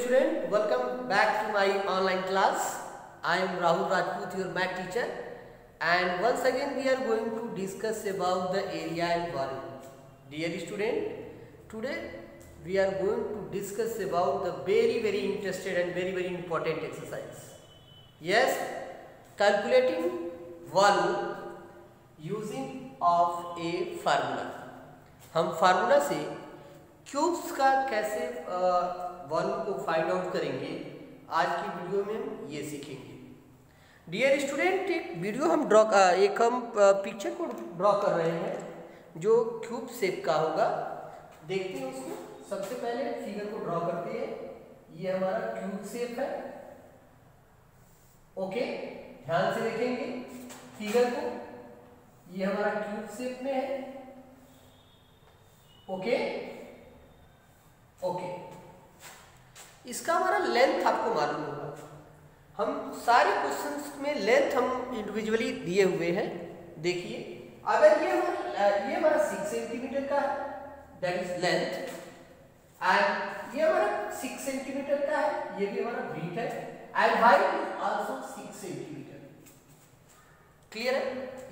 student, welcome back to my online class. I am Rahul Rajput, your math teacher, and once again we are going to discuss about the area and volume. Dear student, today we are going to discuss about the very interested and very important exercise. Yes, calculating volume using of a formula. हम formula से cubes का कैसे volume को find out करेंगे, आज की video में हम ये सीखेंगे. डियर स्टूडेंट, एक हम पिक्चर को ड्रॉ कर रहे हैं जो क्यूब शेप का होगा. देखते हैं उसको. सबसे पहले फिगर को ड्रॉ करते हैं. ये हमारा क्यूब शेप है. ओके, ध्यान से देखेंगे फिगर को. ये हमारा क्यूब शेप में है. ओके, इसका हमारा लेंथ आपको मालूम होगा. हम सारे क्वेश्चंस में लेंथ हम इंडिविजुअली दिए हुए हैं. देखिए, अगर ये हमारा 6 सेंटीमीटर का है, दैट इज लेंथ, एंड ये हमारा 6 सेंटीमीटर का है, ये भी हमारा ब्रीथ है, and height is also 6 centimetre. Clear है?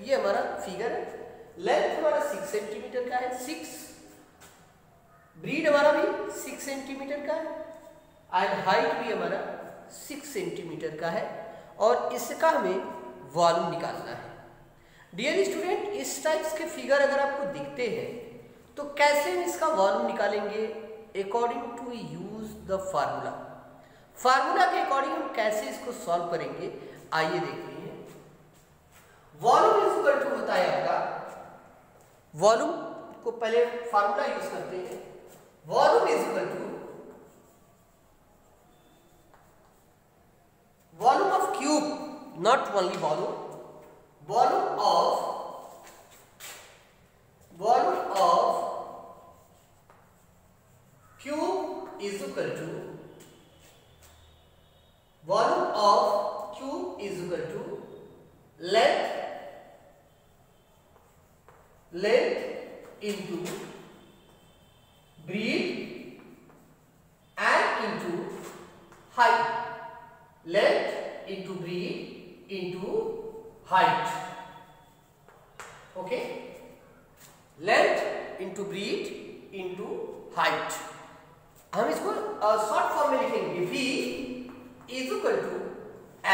ये हमारा फिगर है. लेंथ हमारा 6 सेंटीमीटर का है, 6, ब्रीड हमारा भी 6 सेंटीमीटर का है, एंड हाइट भी हमारा 6 सेंटीमीटर का है, और इसका हमें वॉल्यूम निकालना है. डियर स्टूडेंट, इस टाइप्स के फिगर अगर आपको दिखते हैं तो कैसे हम इसका वॉल्यूम निकालेंगे? According to use the formula. Formula के अकॉर्डिंग हम कैसे इसको सॉल्व करेंगे, आइए देखते हैं. वॉल्यूम इज इक्वल टू होता है आपका, वॉल्यूम को पहले फार्मूला यूज करते हैं. Volume is equal to volume of cube, not only volume of cube is equal to volume of cube is equal to length into breadth and into height. Length into breadth into height. Okay, length into breadth into height. हम इसको short form में लिखेंगे. V is equal to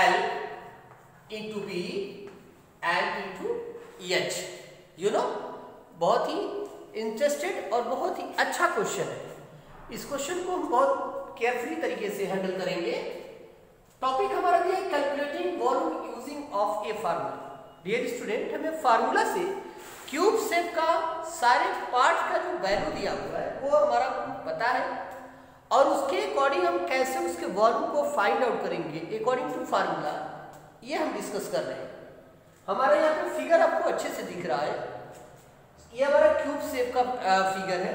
L into B and into H. You know, बहुत ही interested और बहुत ही अच्छा question है. इस क्वेश्चन को हम बहुत केयरफुली तरीके से हैंडल करेंगे. टॉपिक हमारा दिया है calculating volume using of a formula. Dear student, हमें फार्मूला से क्यूब शेप का सारे पार्ट का जो वैल्यू दिया हुआ है वो हमारा पता है, और उसके अकॉर्डिंग हम कैसे उसके वॉल्यूम को फाइंड आउट करेंगे अकॉर्डिंग टू फार्मूला, ये हम डिस्कस कर रहे हैं. हमारा यहाँ पे फिगर आपको अच्छे से दिख रहा है. ये हमारा क्यूब शेप का फिगर है.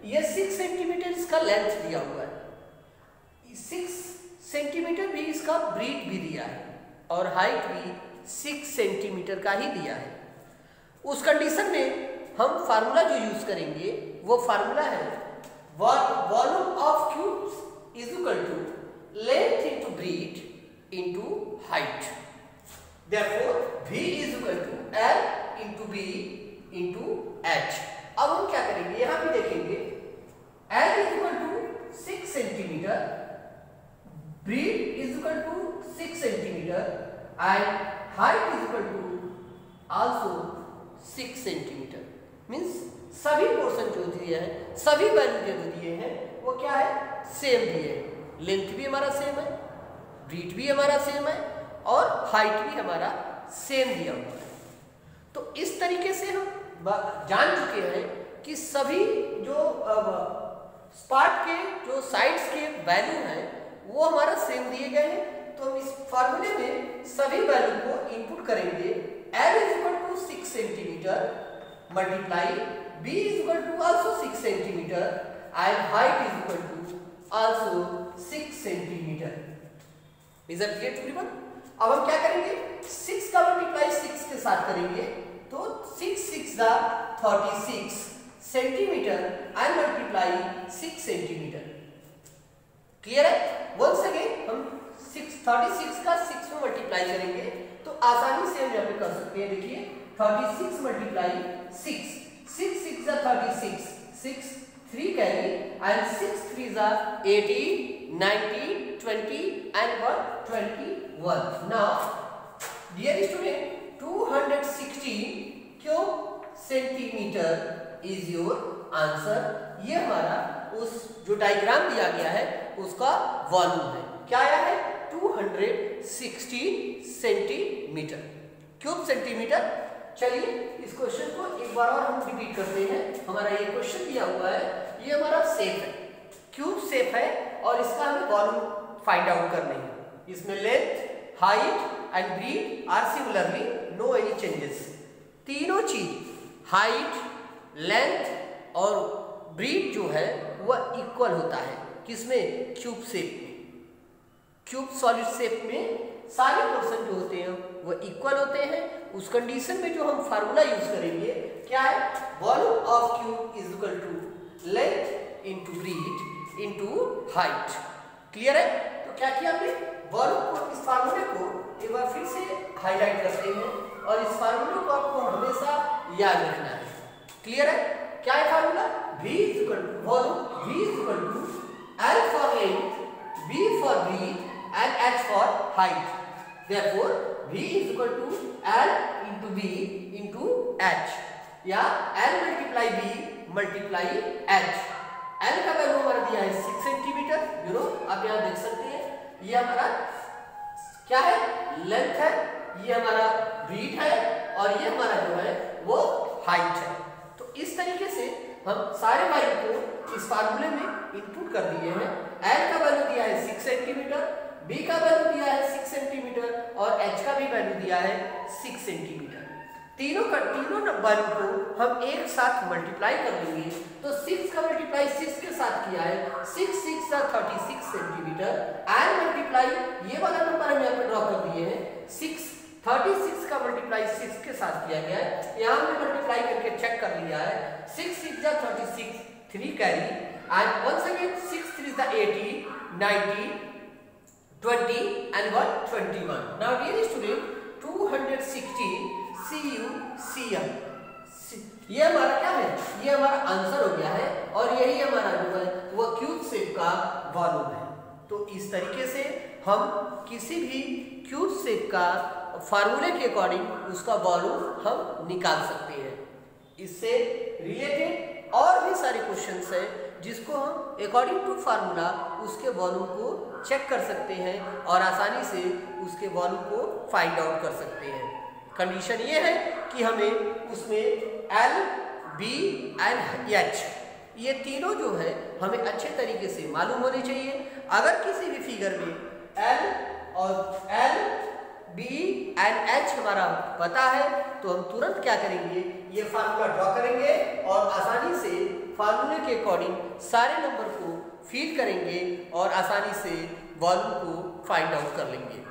ये 6 सेंटीमीटर इसका लेंथ दिया हुआ है, 6 सेंटीमीटर भी इसका ब्रीथ भी दिया है, और हाइट भी 6 सेंटीमीटर का ही दिया है. उस कंडीशन में हम फार्मूला जो यूज करेंगे वो फार्मूला है volume of cubes is equal to length into breadth into height. Therefore V is equal to L into B into H. अब हम क्या करेंगे, यहां भी देखेंगे. L is equal to 6 centimetre, breadth is equal to 6 centimeter, and height is equal to also 6 centimeter. Means सभी portion जो दिए हैं, सभी वैल्यू जो दिए हैं वो क्या है, सेम दिए हैं. लेंथ भी हमारा सेम है, ब्रीथ भी हमारा सेम है, और हाइट भी हमारा सेम दिया हुआ है. तो इस तरीके से हम जान चुके हैं कि सभी जो पार्ट के जो साइड्स के वैल्यू हैं वो हमारा सेम दिए गए हैं. तो हम इस फार्मूले में सभी वैल्यू को इनपुट करेंगे. L is equal to 6 centimetre multiply B is equal to also 6 centimetre, and height is equal to also 6 centimetre. Is it clear to everyone? अब हम क्या करेंगे, 6 का मल्टीप्लाई 6 के साथ करेंगे तो 6 6 दा 36 centimetre, and multiply 6 centimetre. Clear है? वंस अगेन हम 36 का 6 में मल्टीप्लाई करेंगे तो आसानी से हम यहाँ पे कर सकते हैं। देखिए 36 मल्टीप्लाई 6, 6 6 जा 36, 6 3 कैरी एंड 6 3 जा 80, 90, 20 and 21. Now dear student, 216 cube centimetre is your answer. ये हमारा उस जो डायग्राम दिया गया है उसका वॉल्यूम है। क्या आया है? 216 सेंटीमीटर क्यूब सेंटीमीटर। चलिए इस क्वेश्चन को एक बार और हम रिपीट करते हैं। हमारा ये क्वेश्चन दिया हुआ है, ये हमारा शेप है, क्यूब शेप है और इसका हमें वॉल्यूम फाइंड आउट करने हैं। इसमें length, height and breadth are similarly no any changes. तीनों चीज हाइट, लेंथ और ब्रीड जो है वह इक्वल होता है। किसमें? क्यूब शेप में। क्यूब सॉलिड शेप में सारे पोर्शन जो होते हैं वह इक्वल होते हैं। उस कंडीशन में जो हम फार्मूला यूज करेंगे क्या है? Volume of cube is equal to length into breadth into height. Clear है? तो क्या किया हमने? वॉल्यूम को, इस फार्मूले को एक बार फिर से हाईलाइट करते हैं और इस फार्मूले को आपको हमेशा याद रखना है। क्लियर है? क्या है formula? V is equal to volume, V is equal to L for length, B for breadth and H for height. Therefore V is equal to L into B into H या L multiply B multiply H। L का value हमारा दिया है 6 centimetre. You know आप यहाँ देख सकते हैं, ये हमारा क्या है? लेंथ है, ये हमारा ब्रीड है और ये हमारा जो है वो हाइट है। तो इस तरीके से हम सारे वैल्यू को इस फार्मूले में इनपुट कर दिए हैं। L का वैल्यू दिया है 6 सेंटीमीटर, B का वैल्यू दिया है 6 सेंटीमीटर और H का भी वैल्यू दिया है 6 सेंटीमीटर। तीनों वैल्यू को हम एक साथ मल्टीप्लाई कर लेंगे तो 6 का मल्टीप्लाई 6 के साथ किया है, 6 6 जा 36 सेंटीमीटर एंड मल्टीप्लाई ये वाला नंबर हम यहाँ पे ड्रॉ कर दिए हैं 6, 36 का मल्टीप्लाई 6 के साथ किया गया है। यहाँ हमने मल्टीप्लाई करके चेक कर लिया है, 6 6 जा 36, 3 कैरी एंड वंस अगेन 6 3 जा 80, 90, 20 and 21. Now dear student, 216 CUCM ये हमारा क्या है? ये हमारा आंसर हो गया है और यही हमारा जो है वह क्यूब शेप का वॉल्यूम है। तो इस तरीके से हम किसी भी क्यूब शेप का फार्मूले के अकॉर्डिंग उसका वॉल्यूम हम निकाल सकते हैं। इससे रिलेटेड और भी सारे क्वेश्चंस हैं जिसको हम अकॉर्डिंग टू फार्मूला उसके वॉल्यूम को चेक कर सकते हैं और आसानी से उसके वॉल्यूम को फाइंड आउट कर सकते हैं। कंडीशन ये है कि हमें उसमें L, B एंड H ये तीनों जो है हमें अच्छे तरीके से मालूम होने चाहिए। अगर किसी भी फिगर में L, B एंड H हमारा पता है तो हम तुरंत क्या करेंगे? ये फार्मूला ड्रॉ करेंगे और आसानी से फार्मूले के अकॉर्डिंग सारे नंबर को फीड करेंगे और आसानी से वॉल्यूम को फाइंड आउट कर लेंगे।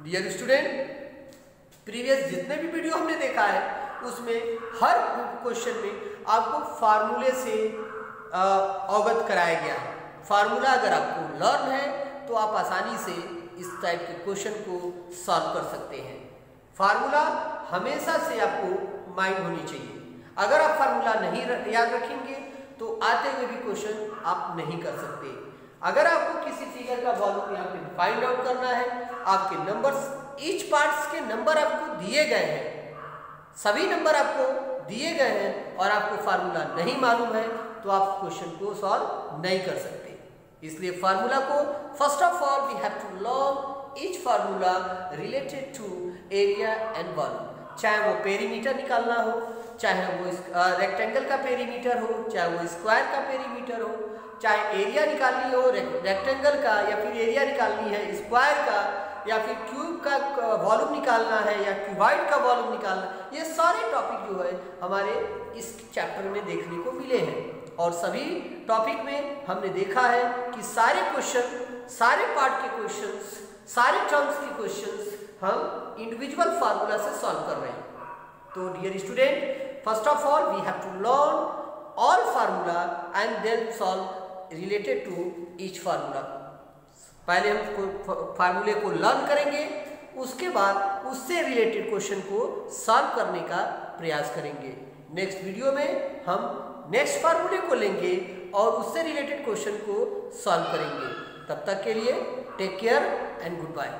डियर स्टूडेंट, प्रीवियस जितने भी वीडियो हमने देखा है उसमें हर क्वेश्चन में आपको फार्मूले से अवगत कराया गया है। फार्मूला अगर आपको लर्न है तो आप आसानी से इस टाइप के क्वेश्चन को सॉल्व कर सकते हैं। फार्मूला हमेशा से आपको माइंड होनी चाहिए। अगर आप फार्मूला नहीं याद रखेंगे तो आते हुए भी क्वेश्चन आप नहीं कर सकते। अगर आपको किसी फिगर का वॉल्यूम यहाँ पे फाइंड आउट करना है, आपके नंबर्स ईच पार्ट्स के नंबर आपको दिए गए हैं, सभी नंबर आपको दिए गए हैं और आपको फार्मूला नहीं मालूम है तो आप क्वेश्चन को सॉल्व नहीं कर सकते। इसलिए फार्मूला को first of all we have to learn each formula related to area and volume. चाहे वो पेरीमीटर निकालना हो, चाहे वो रेक्टेंगल का पेरीमीटर हो, चाहे वो स्क्वायर का पेरीमीटर हो, चाहे एरिया निकालनी हो रेक्टेंगल का या फिर एरिया निकालनी है स्क्वायर का या फिर क्यूब का वॉल्यूम निकालना है या क्यूबाइड का वॉल्यूम निकालना, ये सारे टॉपिक जो है हमारे इस चैप्टर में देखने को मिले हैं। और सभी टॉपिक में हमने देखा है कि सारे क्वेश्चन, सारे पार्ट के क्वेश्चंस, सारे टर्म्स के क्वेश्चंस हम इंडिविजुअल फार्मूला से सॉल्व कर रहे हैं। तो dear student, first of all we have to learn all formula and then solve related to each formula. पहले हम फार्मूले को लर्न करेंगे, उसके बाद उससे रिलेटेड क्वेश्चन को सॉल्व करने का प्रयास करेंगे। नेक्स्ट वीडियो में हम नेक्स्ट फार्मूले को लेंगे और उससे रिलेटेड क्वेश्चन को सॉल्व करेंगे। तब तक के लिए take care and good bye.